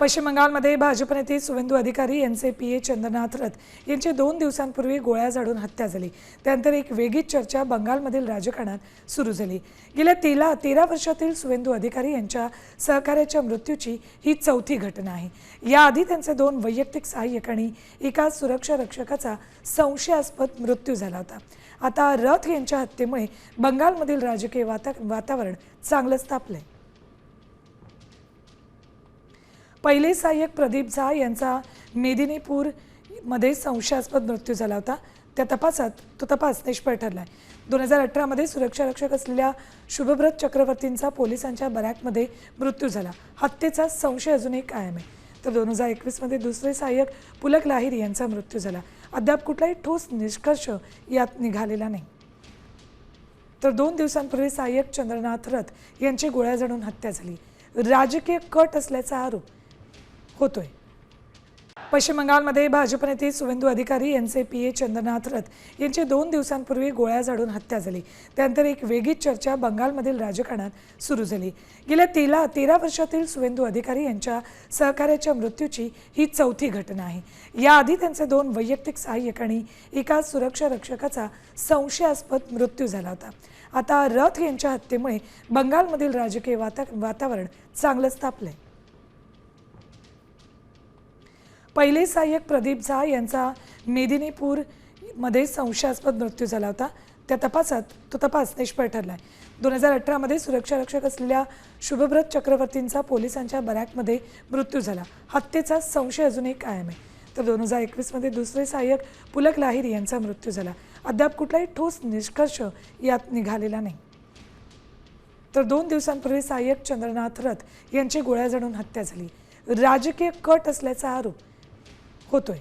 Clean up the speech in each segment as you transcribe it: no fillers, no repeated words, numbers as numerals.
पश्चिम बंगालमध्ये भाजप नेते शुभेंदू अधिकारी यांचे पीए चंद्रनाथ रथ यांची 2 दिवसांपूर्वी गोळ्या झाडून हत्या झाली। त्यानंतर एक वेगळीच चर्चा बंगालमधील राजकारणात सुरू झाली। गेल्या 13 वर्षातील शुभेंदू अधिकारी यांच्या सहकार्याच्या मृत्यूची ही चौथी घटना आहे। याआधी त्यांचे 2 वैयक्तिक सहाय्यक आणि एका सुरक्षा रक्षकाचा संशयास्पद मृत्यू झाला होता। आता रथ यांच्या हत्येमुळे बंगालमधील राजकीय वातावरण चांगलंच तापलंय। पहिले सहाय्यक प्रदीप झा यांचा मेदिनीपूर मध्ये संशयास्पद मृत्यू झाला होता। त्या तपास निष्फळ ठरलाय। 2018 मध्ये सुरक्षा रक्षक असलेल्या शुभब्रत चक्रवर्तींचा पोलिसांच्या बॅरॅकमध्ये मृत्यू झाला। हत्येचा संशय अजूनही कायम आहे। तर 2021 मध्ये दुसरे सहाय्यक पुलक लाहिरी यांचा मृत्यू झाला। अद्याप कुठलाही ठोस निष्कर्ष यात निघालेला नाही। तर 2 दिवसांपूर्वी सहाय्यक चंद्रनाथ रथ यांची गोळ्या झाडून हत्या झाली। राजकीय कट असल्याचा आरोप होतोय। पश्चिम बंगालमध्ये भाजप नेते शुभेंदू अधिकारी यांचे पीए चंद्रनाथ रथ यांची 2 दिवसांपूर्वी गोळ्या झाडून हत्या झाली। त्यानंतर एक वेगळीच चर्चा बंगालमधील राजकारणात सुरू झाली। गेल्या 13 वर्षातील शुभेंदू अधिकारी यांच्या सहकार्याच्या मृत्यूची ही चौथी घटना आहे। याआधी त्यांचे 2 वैयक्तिक सहाय्यक आणि एका सुरक्षा रक्षकाचा संशयास्पद मृत्यू झाला होता। आता रथ यांच्या हत्येमुळे बंगालमधील राजकीय वातावरण चांगलंच तापलंय। पहिले सहाय्यक प्रदीप झा यांचा मेदिनीपूर मध्ये संशयास्पद मृत्यू झाला होता। त्या तपास निष्फळ ठरलाय। 2018 मध्ये सुरक्षा रक्षक असलेल्या शुभब्रत चक्रवर्तींचा पोलिसांच्या बॅरॅकमध्ये मृत्यू झाला। हत्येचा संशय अजूनही कायम आहे। तर 2021 मध्ये दुसरे सहाय्यक पुलक लाहिरी यांचा मृत्यू झाला। अद्याप कुठलाही ठोस निष्कर्ष यात निघालेला नाही। तर 2 दिवसांपूर्वी सहाय्यक चंद्रनाथ रथ यांची गोळ्या झाडून हत्या झाली। राजकीय कट असल्याचा आरोप होतोय।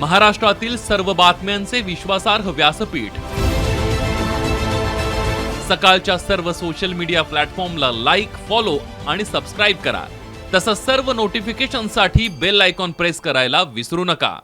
महाराष्ट्रातील सर्व बातम्यांचे विश्वासार्ह व्यासपीठ सकाळच्या सर्व सोशल मीडिया प्लॅटफॉर्मला लाईक, फॉलो आणि सबस्क्राईब करा। तसंच सर्व नोटिफिकेशनसाठी बेल आयकॉन प्रेस करायला विसरू नका।